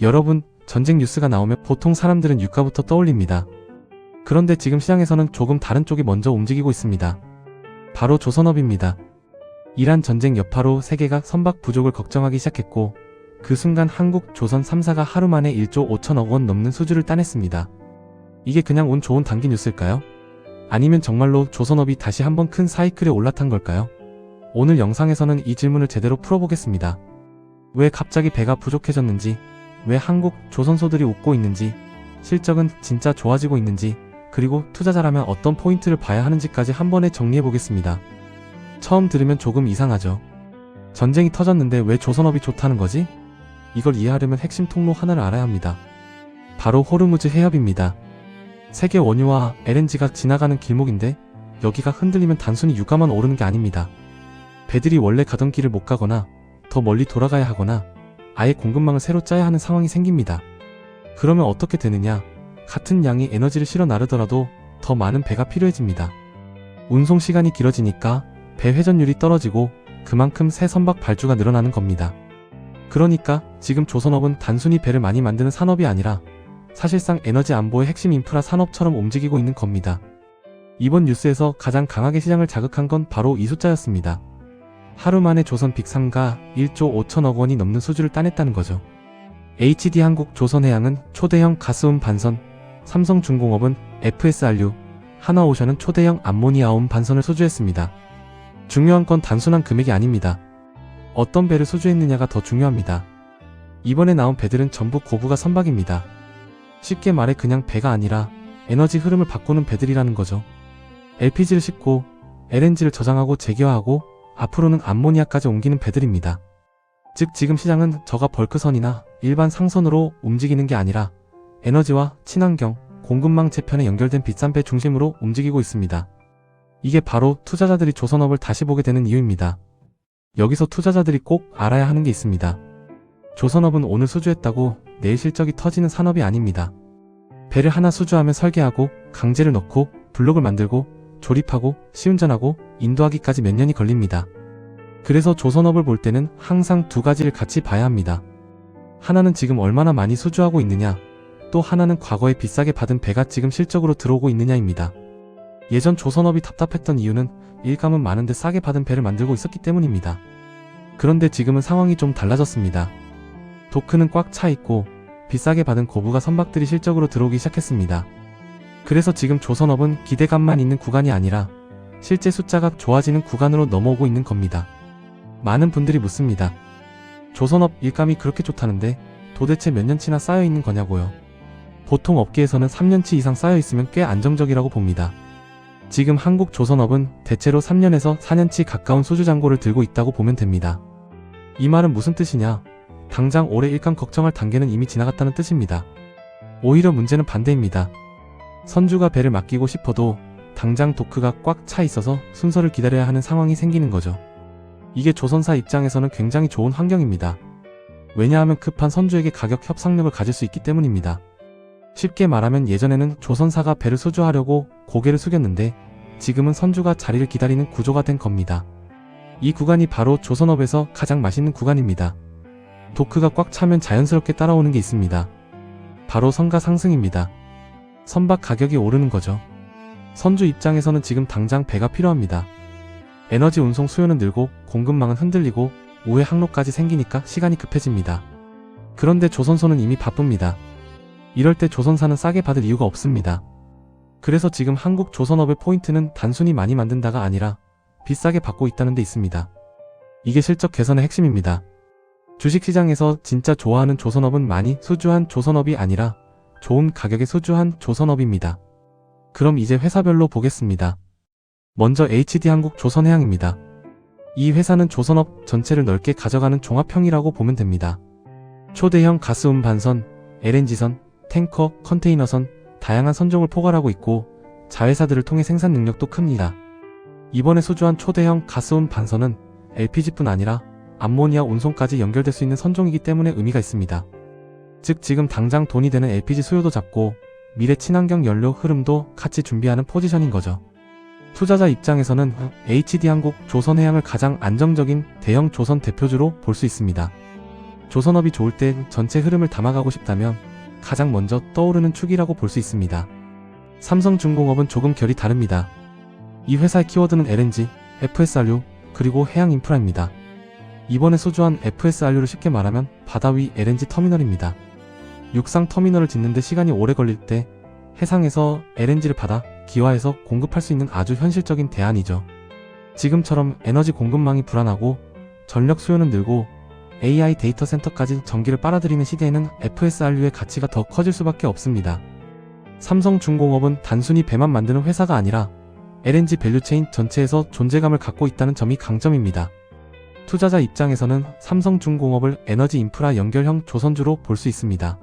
여러분, 전쟁 뉴스가 나오면 보통 사람들은 유가부터 떠올립니다. 그런데 지금 시장에서는 조금 다른 쪽이 먼저 움직이고 있습니다. 바로 조선업입니다. 이란 전쟁 여파로 세계가 선박 부족을 걱정하기 시작했고 그 순간 한국, 조선 3사가 하루 만에 1조 5천억 원 넘는 수주를 따냈습니다. 이게 그냥 운 좋은 단기 뉴스일까요? 아니면 정말로 조선업이 다시 한번 큰 사이클에 올라탄 걸까요? 오늘 영상에서는 이 질문을 제대로 풀어보겠습니다. 왜 갑자기 배가 부족해졌는지, 왜 한국, 조선소들이 웃고 있는지, 실적은 진짜 좋아지고 있는지, 그리고 투자자라면 어떤 포인트를 봐야 하는지까지 한 번에 정리해보겠습니다. 처음 들으면 조금 이상하죠. 전쟁이 터졌는데 왜 조선업이 좋다는 거지? 이걸 이해하려면 핵심 통로 하나를 알아야 합니다. 바로 호르무즈 해협입니다. 세계 원유와 LNG가 지나가는 길목인데 여기가 흔들리면 단순히 유가만 오르는 게 아닙니다. 배들이 원래 가던 길을 못 가거나 더 멀리 돌아가야 하거나 아예 공급망을 새로 짜야 하는 상황이 생깁니다. 그러면 어떻게 되느냐? 같은 양의 에너지를 실어 나르더라도 더 많은 배가 필요해집니다. 운송 시간이 길어지니까 배 회전율이 떨어지고 그만큼 새 선박 발주가 늘어나는 겁니다. 그러니까 지금 조선업은 단순히 배를 많이 만드는 산업이 아니라 사실상 에너지 안보의 핵심 인프라 산업처럼 움직이고 있는 겁니다. 이번 뉴스에서 가장 강하게 시장을 자극한 건 바로 이 숫자였습니다. 하루 만에 조선 빅3가 1조 5천억 원이 넘는 수주를 따냈다는 거죠. HD한국 조선해양은 초대형 가스움 반선, 삼성중공업은 FSRU, 하나오션은 초대형 암모니아움 반선을 수주했습니다. 중요한 건 단순한 금액이 아닙니다. 어떤 배를 수주했느냐가 더 중요합니다. 이번에 나온 배들은 전부 고부가 선박입니다. 쉽게 말해 그냥 배가 아니라 에너지 흐름을 바꾸는 배들이라는 거죠. LPG를 싣고 LNG를 저장하고 재기화하고 앞으로는 암모니아까지 옮기는 배들입니다. 즉 지금 시장은 저가 벌크선이나 일반 상선으로 움직이는 게 아니라 에너지와 친환경, 공급망 재편에 연결된 비싼 배 중심으로 움직이고 있습니다. 이게 바로 투자자들이 조선업을 다시 보게 되는 이유입니다. 여기서 투자자들이 꼭 알아야 하는 게 있습니다. 조선업은 오늘 수주했다고 내일 실적이 터지는 산업이 아닙니다. 배를 하나 수주하면 설계하고 강제를 넣고 블록을 만들고 조립하고 시운전하고 인도하기까지 몇 년이 걸립니다. 그래서 조선업을 볼 때는 항상 두 가지를 같이 봐야 합니다. 하나는 지금 얼마나 많이 수주하고 있느냐, 또 하나는 과거에 비싸게 받은 배가 지금 실적으로 들어오고 있느냐입니다. 예전 조선업이 답답했던 이유는 일감은 많은데 싸게 받은 배를 만들고 있었기 때문입니다. 그런데 지금은 상황이 좀 달라졌습니다. 도크는 꽉 차 있고 비싸게 받은 고부가 선박들이 실적으로 들어오기 시작했습니다. 그래서 지금 조선업은 기대감만 있는 구간이 아니라 실제 숫자가 좋아지는 구간으로 넘어오고 있는 겁니다. 많은 분들이 묻습니다. 조선업 일감이 그렇게 좋다는데 도대체 몇 년치나 쌓여있는 거냐고요. 보통 업계에서는 3년치 이상 쌓여있으면 꽤 안정적이라고 봅니다. 지금 한국 조선업은 대체로 3년에서 4년치 가까운 수주잔고를 들고 있다고 보면 됩니다. 이 말은 무슨 뜻이냐? 당장 올해 일감 걱정할 단계는 이미 지나갔다는 뜻입니다. 오히려 문제는 반대입니다. 선주가 배를 맡기고 싶어도 당장 도크가 꽉 차 있어서 순서를 기다려야 하는 상황이 생기는 거죠. 이게 조선사 입장에서는 굉장히 좋은 환경입니다. 왜냐하면 급한 선주에게 가격 협상력을 가질 수 있기 때문입니다. 쉽게 말하면 예전에는 조선사가 배를 수주하려고 고개를 숙였는데 지금은 선주가 자리를 기다리는 구조가 된 겁니다. 이 구간이 바로 조선업에서 가장 맛있는 구간입니다. 도크가 꽉 차면 자연스럽게 따라오는 게 있습니다. 바로 선가 상승입니다. 선박 가격이 오르는 거죠. 선주 입장에서는 지금 당장 배가 필요합니다. 에너지 운송 수요는 늘고 공급망은 흔들리고 우회 항로까지 생기니까 시간이 급해집니다. 그런데 조선소는 이미 바쁩니다. 이럴 때 조선사는 싸게 받을 이유가 없습니다. 그래서 지금 한국 조선업의 포인트는 단순히 많이 만든다가 아니라 비싸게 받고 있다는 데 있습니다. 이게 실적 개선의 핵심입니다. 주식시장에서 진짜 좋아하는 조선업은 많이 수주한 조선업이 아니라 좋은 가격에 수주한 조선업입니다. 그럼 이제 회사별로 보겠습니다. 먼저 HD한국 조선해양입니다. 이 회사는 조선업 전체를 넓게 가져가는 종합형이라고 보면 됩니다. 초대형 가스움 반선, LNG선, 탱커, 컨테이너선, 다양한 선종을 포괄하고 있고 자회사들을 통해 생산 능력도 큽니다. 이번에 수주한 초대형 가스움 반선은 LPG뿐 아니라 암모니아 운송까지 연결될 수 있는 선종이기 때문에 의미가 있습니다. 즉 지금 당장 돈이 되는 LPG 수요도 잡고 미래 친환경 연료 흐름도 같이 준비하는 포지션인 거죠. 투자자 입장에서는 HD한국 조선해양을 가장 안정적인 대형 조선 대표주로 볼 수 있습니다. 조선업이 좋을 때 전체 흐름을 담아가고 싶다면 가장 먼저 떠오르는 축이라고 볼 수 있습니다. 삼성중공업은 조금 결이 다릅니다. 이 회사의 키워드는 LNG, FSRU, 그리고 해양인프라입니다. 이번에 소주한 FSRU를 쉽게 말하면 바다 위 LNG 터미널입니다. 육상 터미널을 짓는데 시간이 오래 걸릴 때 해상에서 LNG를 받아 기화해서 공급할 수 있는 아주 현실적인 대안이죠. 지금처럼 에너지 공급망이 불안하고 전력 수요는 늘고 AI 데이터 센터까지 전기를 빨아들이는 시대에는 FSRU의 가치가 더 커질 수밖에 없습니다. 삼성중공업은 단순히 배만 만드는 회사가 아니라 LNG 밸류체인 전체에서 존재감을 갖고 있다는 점이 강점입니다. 투자자 입장에서는 삼성중공업을 에너지 인프라 연결형 조선주로 볼 수 있습니다.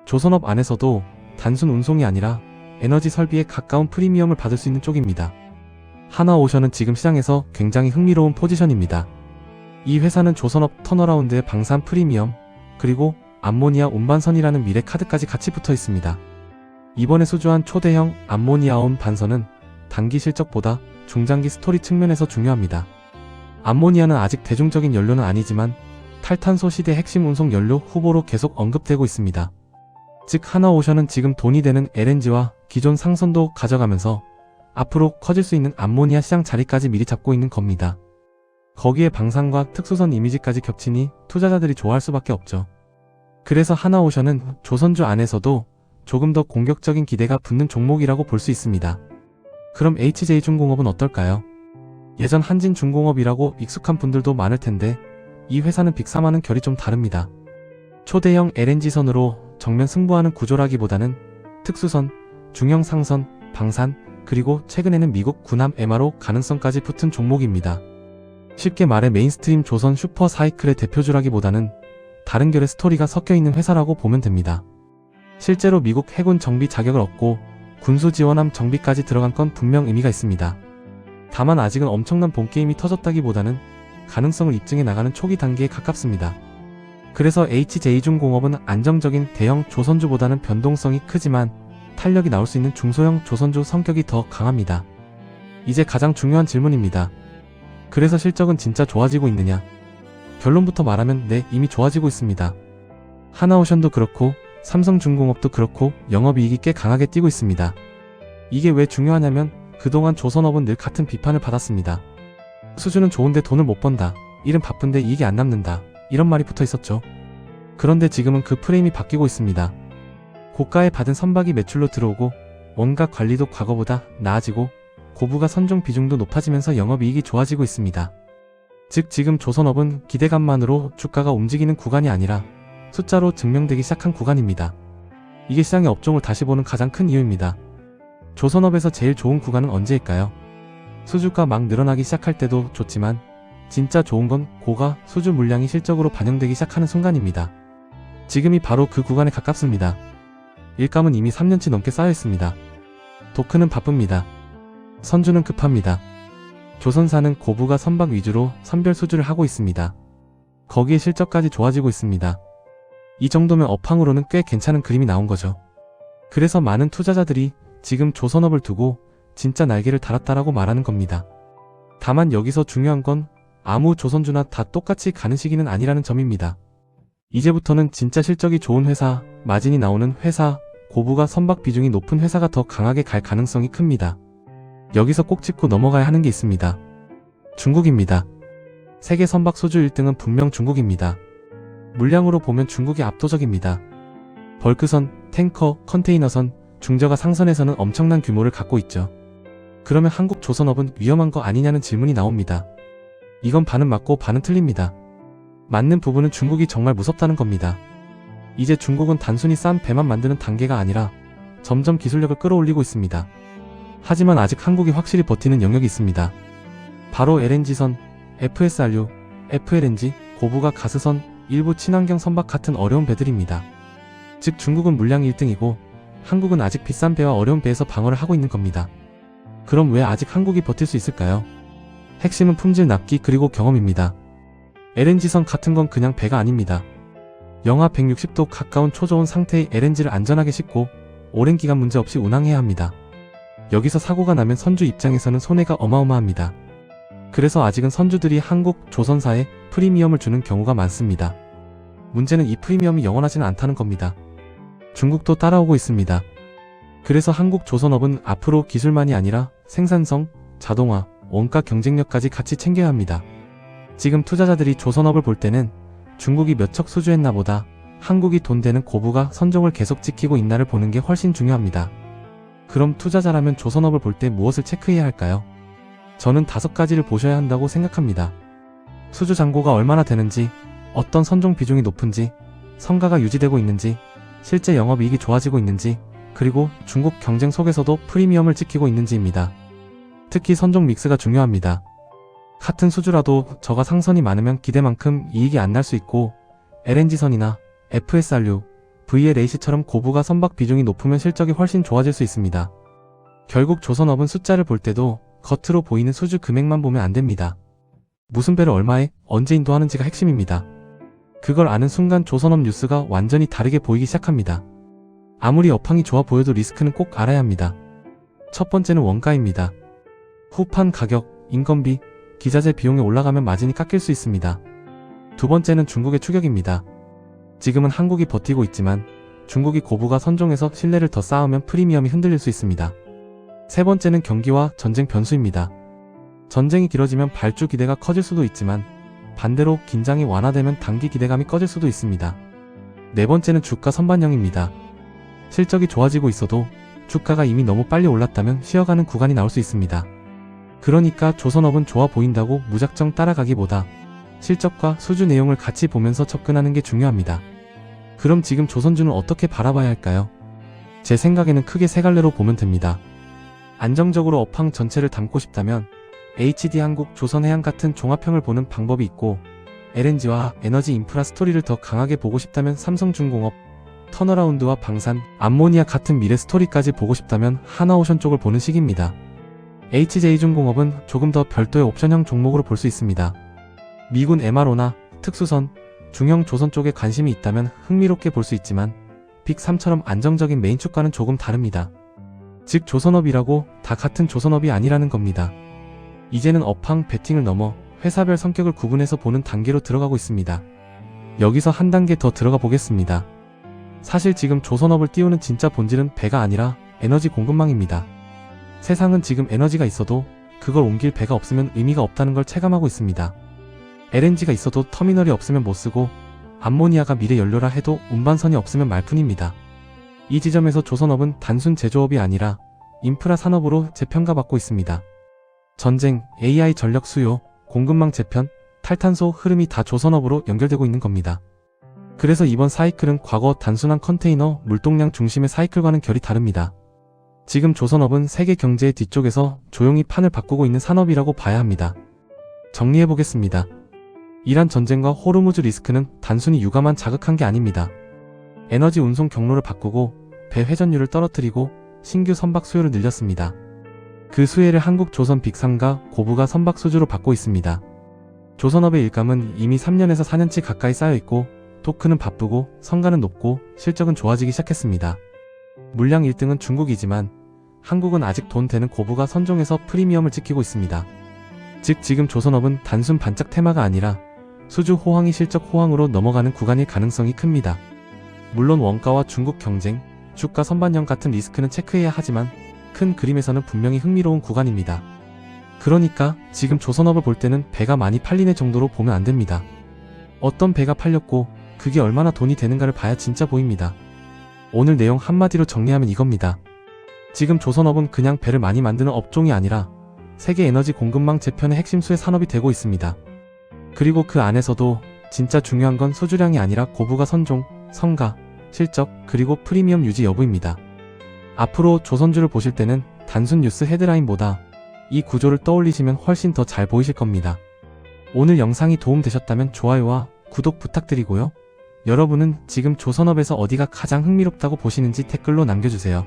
조선업 안에서도 단순 운송이 아니라 에너지 설비에 가까운 프리미엄을 받을 수 있는 쪽입니다. 하나오션은 지금 시장에서 굉장히 흥미로운 포지션입니다. 이 회사는 조선업 턴어라운드의 방산 프리미엄, 그리고 암모니아 운반선이라는 미래 카드까지 같이 붙어 있습니다. 이번에 수주한 초대형 암모니아온 반선은 단기 실적보다 중장기 스토리 측면에서 중요합니다. 암모니아는 아직 대중적인 연료는 아니지만 탈탄소 시대 핵심 운송 연료 후보로 계속 언급되고 있습니다. 즉 하나오션은 지금 돈이 되는 LNG와 기존 상선도 가져가면서 앞으로 커질 수 있는 암모니아 시장 자리까지 미리 잡고 있는 겁니다. 거기에 방산과 특수선 이미지까지 겹치니 투자자들이 좋아할 수밖에 없죠. 그래서 하나오션은 조선주 안에서도 조금 더 공격적인 기대가 붙는 종목이라고 볼 수 있습니다. 그럼 HJ중공업은 어떨까요? 예전 한진중공업이라고 익숙한 분들도 많을 텐데 이 회사는 빅3와는 결이 좀 다릅니다. 초대형 LNG선으로 정면 승부하는 구조라기보다는 특수선, 중형 상선, 방산, 그리고 최근에는 미국 군함 MRO 가능성까지 붙은 종목입니다. 쉽게 말해 메인스트림 조선 슈퍼 사이클의 대표주라기보다는 다른 결의 스토리가 섞여있는 회사라고 보면 됩니다. 실제로 미국 해군 정비 자격을 얻고 군수 지원함 정비까지 들어간 건 분명 의미가 있습니다. 다만 아직은 엄청난 본게임이 터졌다기보다는 가능성을 입증해 나가는 초기 단계에 가깝습니다. 그래서 HJ중공업은 안정적인 대형 조선주보다는 변동성이 크지만 탄력이 나올 수 있는 중소형 조선주 성격이 더 강합니다. 이제 가장 중요한 질문입니다. 그래서 실적은 진짜 좋아지고 있느냐? 결론부터 말하면 네, 이미 좋아지고 있습니다. 하나오션도 그렇고 삼성중공업도 그렇고 영업이익이 꽤 강하게 뛰고 있습니다. 이게 왜 중요하냐면 그동안 조선업은 늘 같은 비판을 받았습니다. 수주는 좋은데 돈을 못 번다. 일은 바쁜데 이익이 안 남는다. 이런 말이 붙어 있었죠. 그런데 지금은 그 프레임이 바뀌고 있습니다. 고가에 받은 선박이 매출로 들어오고 원가 관리도 과거보다 나아지고 고부가 선종 비중도 높아지면서 영업이익이 좋아지고 있습니다. 즉 지금 조선업은 기대감만으로 주가가 움직이는 구간이 아니라 숫자로 증명되기 시작한 구간입니다. 이게 시장의 업종을 다시 보는 가장 큰 이유입니다. 조선업에서 제일 좋은 구간은 언제일까요? 수주가 막 늘어나기 시작할 때도 좋지만 진짜 좋은 건 고가 수주 물량이 실적으로 반영되기 시작하는 순간입니다. 지금이 바로 그 구간에 가깝습니다. 일감은 이미 3년치 넘게 쌓여있습니다. 도크는 바쁩니다. 선주는 급합니다. 조선사는 고부가 선박 위주로 선별 수주를 하고 있습니다. 거기에 실적까지 좋아지고 있습니다. 이 정도면 업황으로는 꽤 괜찮은 그림이 나온 거죠. 그래서 많은 투자자들이 지금 조선업을 두고 진짜 날개를 달았다라고 말하는 겁니다. 다만 여기서 중요한 건 아무 조선주나 다 똑같이 가는 시기는 아니라는 점입니다. 이제부터는 진짜 실적이 좋은 회사, 마진이 나오는 회사, 고부가 선박 비중이 높은 회사가 더 강하게 갈 가능성이 큽니다. 여기서 꼭 짚고 넘어가야 하는 게 있습니다. 중국입니다. 세계 선박 수주 1등은 분명 중국입니다. 물량으로 보면 중국이 압도적입니다. 벌크선, 탱커, 컨테이너선, 중저가 상선에서는 엄청난 규모를 갖고 있죠. 그러면 한국 조선업은 위험한 거 아니냐는 질문이 나옵니다. 이건 반은 맞고 반은 틀립니다. 맞는 부분은 중국이 정말 무섭다는 겁니다. 이제 중국은 단순히 싼 배만 만드는 단계가 아니라 점점 기술력을 끌어올리고 있습니다. 하지만 아직 한국이 확실히 버티는 영역이 있습니다. 바로 LNG선, FSRU, FLNG, 고부가 가스선, 일부 친환경 선박 같은 어려운 배들입니다. 즉 중국은 물량 1등이고 한국은 아직 비싼 배와 어려운 배에서 방어를 하고 있는 겁니다. 그럼 왜 아직 한국이 버틸 수 있을까요? 핵심은 품질 납기 그리고 경험입니다. LNG선 같은 건 그냥 배가 아닙니다. 영하 160도 가까운 초저온 상태의 LNG를 안전하게 싣고 오랜 기간 문제없이 운항해야 합니다. 여기서 사고가 나면 선주 입장에서는 손해가 어마어마합니다. 그래서 아직은 선주들이 한국 조선사에 프리미엄을 주는 경우가 많습니다. 문제는 이 프리미엄이 영원하지는 않다는 겁니다. 중국도 따라오고 있습니다. 그래서 한국 조선업은 앞으로 기술만이 아니라 생산성, 자동화, 원가 경쟁력까지 같이 챙겨야 합니다. 지금 투자자들이 조선업을 볼 때는 중국이 몇 척 수주했나 보다 한국이 돈 되는 고부가 선종을 계속 지키고 있나를 보는 게 훨씬 중요합니다. 그럼 투자자라면 조선업을 볼 때 무엇을 체크해야 할까요? 저는 5가지를 보셔야 한다고 생각합니다. 수주 잔고가 얼마나 되는지, 어떤 선종 비중이 높은지, 성과가 유지되고 있는지, 실제 영업이익이 좋아지고 있는지, 그리고 중국 경쟁 속에서도 프리미엄을 지키고 있는지입니다. 특히 선종 믹스가 중요합니다. 같은 수주라도 저가 상선이 많으면 기대만큼 이익이 안 날 수 있고 LNG선이나 FSRU, VLAC처럼 고부가 선박 비중이 높으면 실적이 훨씬 좋아질 수 있습니다. 결국 조선업은 숫자를 볼 때도 겉으로 보이는 수주 금액만 보면 안 됩니다. 무슨 배를 얼마에 언제 인도하는지가 핵심입니다. 그걸 아는 순간 조선업 뉴스가 완전히 다르게 보이기 시작합니다. 아무리 업황이 좋아 보여도 리스크는 꼭 알아야 합니다. 첫 번째는 원가입니다. 후판 가격, 인건비, 기자재 비용이 올라가면 마진이 깎일 수 있습니다. 두 번째는 중국의 추격입니다. 지금은 한국이 버티고 있지만 중국이 고부가 선종해서 신뢰를 더 쌓으면 프리미엄이 흔들릴 수 있습니다. 세 번째는 경기와 전쟁 변수입니다. 전쟁이 길어지면 발주 기대가 커질 수도 있지만 반대로 긴장이 완화되면 단기 기대감이 꺼질 수도 있습니다. 네 번째는 주가 선반영입니다. 실적이 좋아지고 있어도 주가가 이미 너무 빨리 올랐다면 쉬어가는 구간이 나올 수 있습니다. 그러니까 조선업은 좋아 보인다고 무작정 따라가기보다 실적과 수주 내용을 같이 보면서 접근하는 게 중요합니다. 그럼 지금 조선주는 어떻게 바라봐야 할까요? 제 생각에는 크게 세 갈래로 보면 됩니다. 안정적으로 업황 전체를 담고 싶다면 HD한국, 조선해양 같은 종합형을 보는 방법이 있고, LNG와 에너지 인프라 스토리를 더 강하게 보고 싶다면 삼성중공업, 턴어라운드와 방산, 암모니아 같은 미래 스토리까지 보고 싶다면 하나오션 쪽을 보는 시기입니다. HJ중공업은 조금 더 별도의 옵션형 종목으로 볼 수 있습니다. 미군 MRO나 특수선, 중형 조선 쪽에 관심이 있다면 흥미롭게 볼 수 있지만 빅3처럼 안정적인 메인 주가는 조금 다릅니다. 즉 조선업이라고 다 같은 조선업이 아니라는 겁니다. 이제는 업황 베팅을 넘어 회사별 성격을 구분해서 보는 단계로 들어가고 있습니다. 여기서 한 단계 더 들어가 보겠습니다. 사실 지금 조선업을 띄우는 진짜 본질은 배가 아니라 에너지 공급망입니다. 세상은 지금 에너지가 있어도 그걸 옮길 배가 없으면 의미가 없다는 걸 체감하고 있습니다. LNG가 있어도 터미널이 없으면 못 쓰고 암모니아가 미래 연료라 해도 운반선이 없으면 말뿐입니다. 이 지점에서 조선업은 단순 제조업이 아니라 인프라 산업으로 재평가받고 있습니다. 전쟁, AI 전력 수요, 공급망 재편, 탈탄소 흐름이 다 조선업으로 연결되고 있는 겁니다. 그래서 이번 사이클은 과거 단순한 컨테이너, 물동량 중심의 사이클과는 결이 다릅니다. 지금 조선업은 세계 경제의 뒤쪽에서 조용히 판을 바꾸고 있는 산업이라고 봐야 합니다. 정리해보겠습니다. 이란 전쟁과 호르무즈 리스크는 단순히 유가만 자극한 게 아닙니다. 에너지 운송 경로를 바꾸고 배 회전율을 떨어뜨리고 신규 선박 수요를 늘렸습니다. 그 수혜를 한국 조선 빅3가 고부가 선박 수주로 받고 있습니다. 조선업의 일감은 이미 3년에서 4년치 가까이 쌓여있고 토크는 바쁘고 성과는 높고 실적은 좋아지기 시작했습니다. 물량 1등은 중국이지만 한국은 아직 돈 되는 고부가 선종해서 프리미엄을 지키고 있습니다. 즉 지금 조선업은 단순 반짝 테마가 아니라 수주 호황이 실적 호황으로 넘어가는 구간일 가능성이 큽니다. 물론 원가와 중국 경쟁, 주가 선반영 같은 리스크는 체크해야 하지만 큰 그림에서는 분명히 흥미로운 구간입니다. 그러니까 지금 조선업을 볼 때는 배가 많이 팔리네 정도로 보면 안 됩니다. 어떤 배가 팔렸고 그게 얼마나 돈이 되는가를 봐야 진짜 보입니다. 오늘 내용 한마디로 정리하면 이겁니다. 지금 조선업은 그냥 배를 많이 만드는 업종이 아니라 세계 에너지 공급망 재편의 핵심 수혜 산업이 되고 있습니다. 그리고 그 안에서도 진짜 중요한 건 수주량이 아니라 고부가 선종, 성과, 실적, 그리고 프리미엄 유지 여부입니다. 앞으로 조선주를 보실 때는 단순 뉴스 헤드라인보다 이 구조를 떠올리시면 훨씬 더 잘 보이실 겁니다. 오늘 영상이 도움되셨다면 좋아요와 구독 부탁드리고요. 여러분은 지금 조선업에서 어디가 가장 흥미롭다고 보시는지 댓글로 남겨주세요.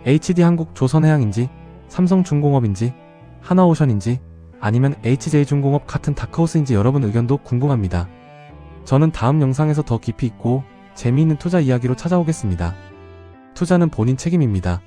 HD한국 조선해양인지, 삼성중공업인지, 하나오션인지, 아니면 HJ중공업 같은 다크호스인지 여러분 의견도 궁금합니다. 저는 다음 영상에서 더 깊이 있고 재미있는 투자 이야기로 찾아오겠습니다. 투자는 본인 책임입니다.